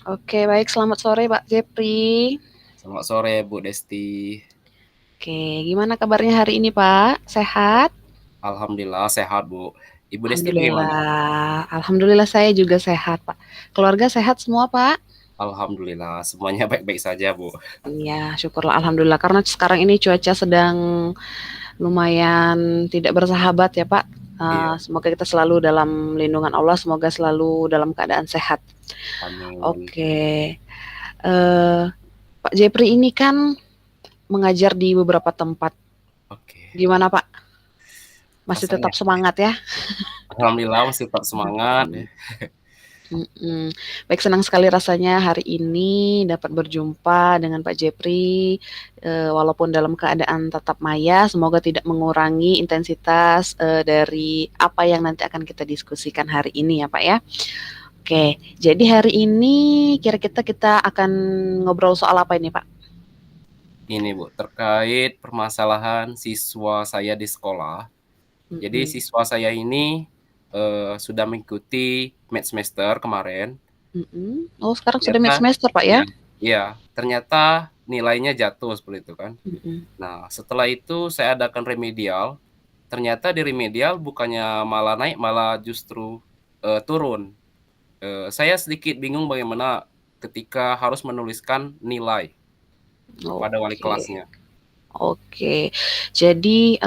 Oke, baik. Selamat sore, Pak Jepri. Selamat sore Bu Desti. Oke, gimana kabarnya hari ini, Pak? Sehat? Alhamdulillah sehat Bu. Ibu Desti bagaimana? Alhamdulillah. Alhamdulillah saya juga sehat, Pak. Keluarga sehat semua, Pak? Alhamdulillah semuanya baik-baik saja Bu. Iya, syukurlah Alhamdulillah. Karena sekarang ini cuaca sedang lumayan tidak bersahabat ya, Pak. Iya, Semoga kita selalu dalam lindungan Allah, semoga selalu dalam keadaan sehat. amin. Oke, eh, Pak Jepri ini kan mengajar di beberapa tempat. Oke. Gimana, Pak? Masih Rasanya tetap semangat ya? Alhamdulillah masih tetap semangat. Mhm. Baik, senang sekali rasanya hari ini dapat berjumpa dengan Pak Jepri, walaupun dalam keadaan tatap maya, semoga tidak mengurangi intensitas, dari apa yang nanti akan kita diskusikan hari ini ya, Pak, ya. Oke, jadi hari ini kira-kira kita akan ngobrol soal apa ini, Pak? Ini Bu, terkait permasalahan siswa saya di sekolah. Jadi Mhm, siswa saya ini sudah mengikuti Math semester kemarin. mhm. Oh, sekarang sudah Ternyata, mid-semester, Pak, ya? iya, iya, ternyata nilainya jatuh seperti itu kan. Mhm. Nah, setelah itu saya adakan remedial. Ternyata di remedial bukannya malah naik, malah justru turun. Saya sedikit bingung bagaimana ketika harus menuliskan nilai kepada wali Oke, kelasnya. oke. Jadi,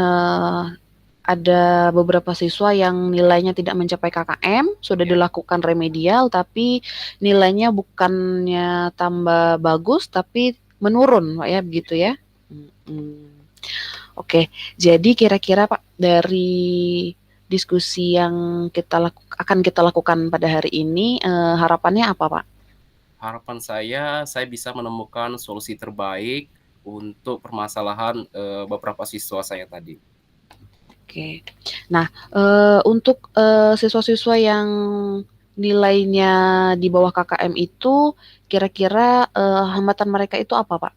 ada beberapa siswa yang nilainya tidak mencapai KKM, sudah Ya, dilakukan remedial, tapi nilainya bukannya tambah bagus, tapi menurun, Pak ya, begitu ya? Mhm. Oke, jadi kira-kira Pak, dari diskusi yang akan kita lakukan pada hari ini, harapannya apa Pak? harapan saya bisa menemukan solusi terbaik untuk permasalahan beberapa siswa saya tadi. Oke. Nah, untuk, siswa-siswa yang nilainya di bawah KKM itu, kira-kira, hambatan mereka itu apa, Pak?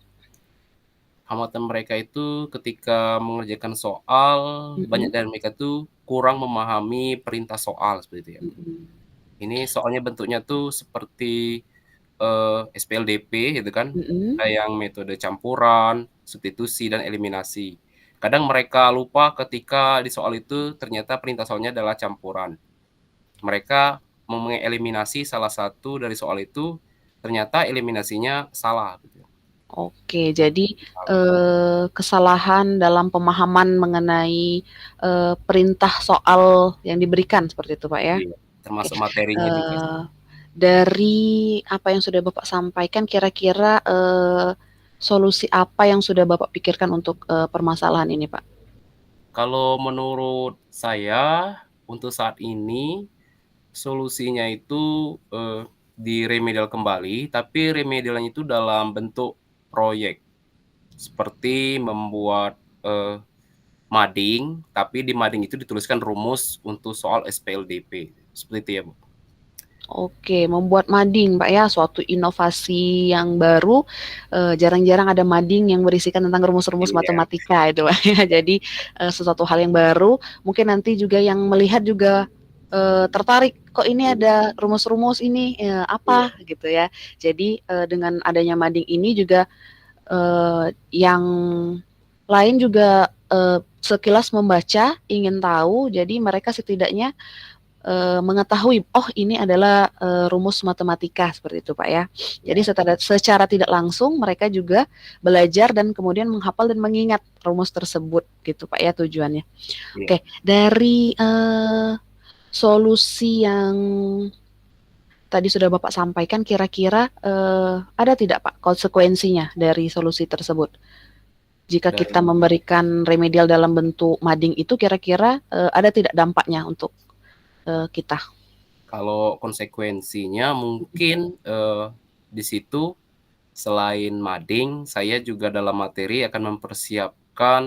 Hambatan mereka itu ketika mengerjakan soal, banyak Mhm, dari mereka tuh kurang memahami perintah soal seperti itu ya. mhm, Ini soalnya bentuknya tuh seperti SPLDP gitu kan, mhm. ada yang metode campuran, substitusi, dan eliminasi. Kadang mereka lupa ketika di soal itu ternyata perintah soalnya adalah campuran. Mereka mau mengeliminasi salah satu dari soal itu, ternyata eliminasinya salah gitu. Oke, jadi, Salah. kesalahan dalam pemahaman mengenai, perintah soal yang diberikan, seperti itu, Pak, ya? Iya, Oke, termasuk materinya juga sih. eee, dari apa yang sudah Bapak sampaikan, kira-kira, solusi apa yang sudah Bapak pikirkan untuk, permasalahan ini, Pak? Kalau menurut saya, untuk saat ini solusinya itu, diremedial kembali, tapi remedialnya itu dalam bentuk proyek. Seperti membuat, mading, tapi di mading itu dituliskan rumus untuk soal SPLDP, seperti itu ya, Bu. Oke, membuat mading, Pak, ya, suatu inovasi yang baru, jarang-jarang ada mading yang berisikan tentang rumus-rumus Iya, matematika itu, Pak, ya. Jadi, sesuatu hal yang baru, mungkin nanti juga yang melihat juga, tertarik, "Kok ini ada rumus-rumus ini, iya, apa?" Gitu ya. Jadi, dengan adanya mading ini juga, yang lain juga, sekilas membaca, ingin tahu, jadi mereka setidaknya mengetahui, oh ini adalah rumus matematika seperti itu Pak ya. Jadi iya, secara tidak langsung mereka juga belajar dan kemudian menghafal dan mengingat rumus tersebut gitu Pak ya tujuannya. iya. Oke, dari solusi yang tadi sudah Bapak sampaikan kira-kira ada tidak Pak konsekuensinya dari solusi tersebut? Jika kita Dan memberikan remedial dalam bentuk mading itu kira-kira ada tidak dampaknya untuk kita? kalau konsekuensinya mungkin, di situ selain mading, saya juga dalam materi akan mempersiapkan,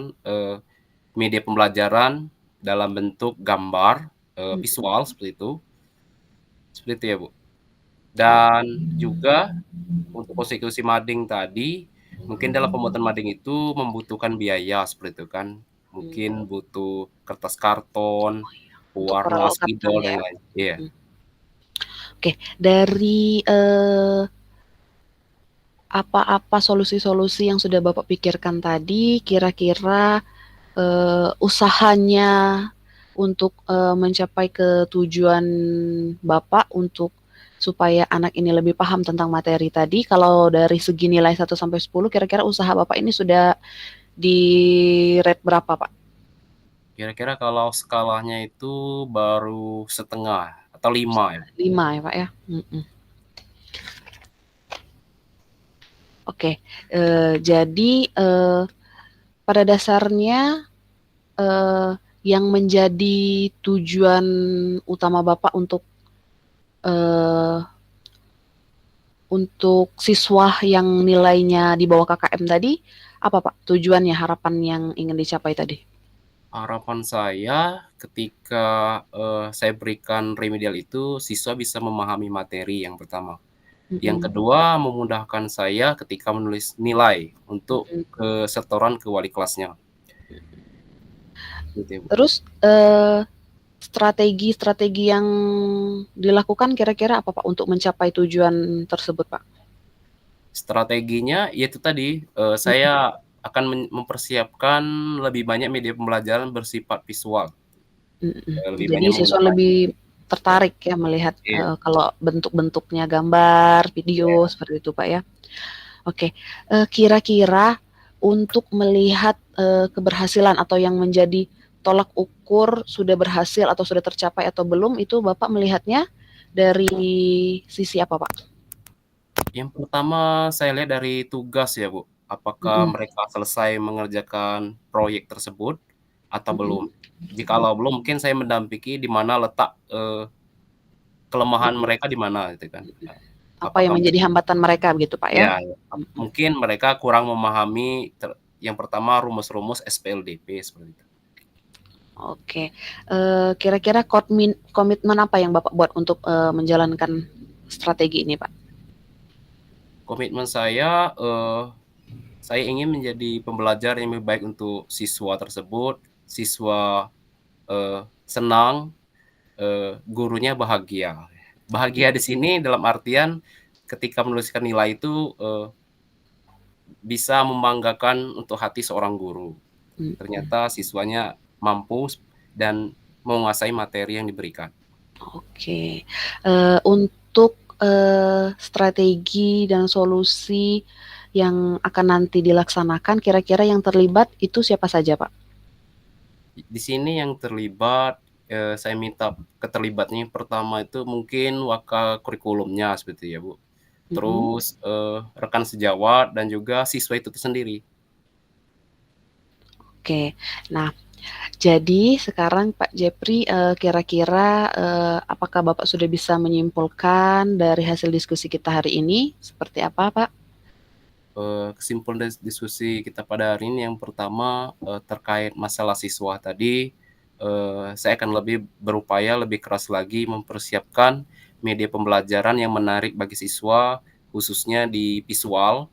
media pembelajaran dalam bentuk gambar, visual seperti itu ya, Bu. Oh, Dan juga untuk konsekuensi mading tadi, mungkin dalam pembuatan mading itu membutuhkan biaya seperti itu kan. Mungkin butuh kertas karton, untuk pewarna, spidol, peralatannya dan ya. lain. Iya, Mhm. Oke, dari, apa-apa solusi-solusi yang sudah Bapak pikirkan tadi, kira-kira usahanya untuk mencapai ke tujuan Bapak untuk supaya anak ini lebih paham tentang materi tadi, kalau dari segi nilai 1 sampai 10, kira-kira usaha Bapak ini sudah di rate berapa, Pak? Kira-kira kalau skalanya itu baru setengah atau 5 ya. 5 ya, Pak, ya? Mhm. Oke, jadi, pada dasarnya, eee, yang menjadi tujuan utama Bapak eee, untuk siswa yang nilainya di bawah KKM tadi, apa, Pak, tujuannya, harapan yang ingin dicapai tadi? Harapan saya ketika, saya berikan remedial itu, siswa bisa memahami materi yang pertama. Yang Mhm, kedua, memudahkan saya ketika menulis nilai untuk mhm. setoran ke wali kelasnya, gitu ya, Bu. Terus, strategi-strategi yang dilakukan kira-kira apa, Pak, untuk mencapai tujuan tersebut, Pak? Strateginya yaitu tadi, Mhm, saya akan mempersiapkan lebih banyak media pembelajaran bersifat visual, mhm. lebih Jadi banyak siswa menggunakan lebih ya, tertarik ya melihat, iya, kalau bentuk-bentuknya gambar, video, iya. seperti itu, Pak, ya? Oke, kira-kira untuk melihat, keberhasilan atau yang menjadi tolak ukur sudah berhasil atau sudah tercapai atau belum, itu Bapak melihatnya dari sisi apa, Pak? Yang pertama saya lihat dari tugas ya, Bu, apakah Mhm, mereka selesai mengerjakan proyek tersebut atau belum. mhm, mhm, Jikalau belum, mungkin saya mendampingi di mana letak, kelemahan mhm. mereka di mana gitu kan. Apa yang Apakah menjadi hambatan mereka begitu, Pak, ya? ya, Mhm. mungkin mereka kurang memahami yang pertama rumus-rumus SPLDP seperti itu. Oke, kira-kira komitmen apa yang Bapak buat untuk, menjalankan strategi ini, Pak? Komitmen saya ingin menjadi pembelajar yang lebih baik untuk siswa tersebut, siswa, senang, gurunya bahagia. Bahagia di sini dalam artian ketika menuliskan nilai itu, bisa membanggakan untuk hati seorang guru. Mhm. Ternyata siswanya mampu dan menguasai materi yang diberikan. Oke, untuk, strategi dan solusi yang akan nanti dilaksanakan, kira-kira yang terlibat itu siapa saja, Pak? Di sini yang terlibat, saya minta keterlibatnya yang pertama itu mungkin kurikulumnya seperti ya, Bu. Mhm. Terus, rekan sejawat dan juga siswa itu sendiri. Oke. Nah, jadi sekarang Pak Jepri, kira-kira, apakah Bapak sudah bisa menyimpulkan dari hasil diskusi kita hari ini seperti apa, Pak? Kesimpulan dari diskusi kita pada hari ini yang pertama, terkait masalah siswa tadi, saya akan lebih berupaya lebih keras lagi mempersiapkan media pembelajaran yang menarik bagi siswa, khususnya di visual.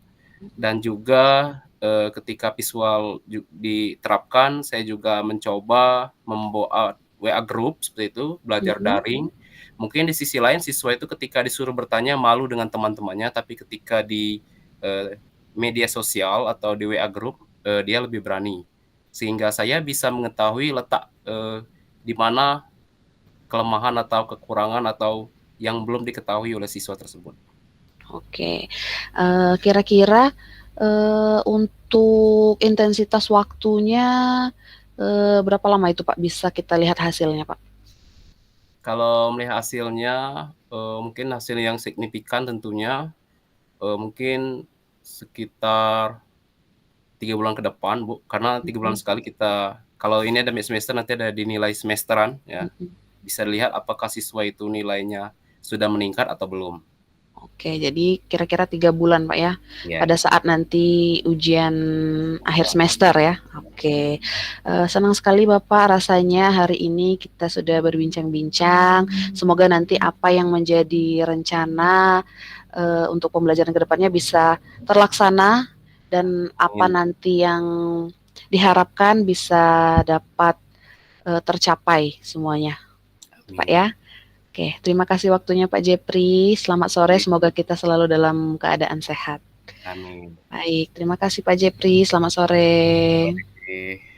Dan juga, ketika visual diterapkan, saya juga mencoba membuat WA group seperti itu, belajar Mhm. daring. Mungkin di sisi lain siswa itu ketika disuruh bertanya malu dengan teman-temannya, tapi ketika di, media sosial atau di WA group, dia lebih berani. Sehingga saya bisa mengetahui letak, di mana kelemahan atau kekurangan atau yang belum diketahui oleh siswa tersebut. Oke, kira-kira, untuk intensitas waktunya, berapa lama itu, Pak, bisa kita lihat hasilnya, Pak? Kalau melihat hasilnya, mungkin hasil yang signifikan tentunya, mungkin sekitar 3 bulan ke depan, Bu, karena 3 bulan Mhm, sekali kita kalau ini ada mid semester nanti ada dinilai semesteran ya, mhm. bisa dilihat apakah siswa itu nilainya sudah meningkat atau belum. Oke, jadi kira-kira 3 bulan, Pak, ya? Ya, Pada saat nanti ujian akhir semester ya? Oke, senang sekali Bapak rasanya hari ini kita sudah berbincang-bincang, semoga nanti apa yang menjadi rencana, untuk pembelajaran ke depannya bisa terlaksana dan apa amin nanti yang diharapkan bisa dapat, tercapai semuanya, Pak, amin. ya? Oke, terima kasih waktunya Pak Jepri. Selamat sore, Oke, semoga kita selalu dalam keadaan sehat. Amin. Baik, terima kasih Pak Jepri, selamat sore. Oke.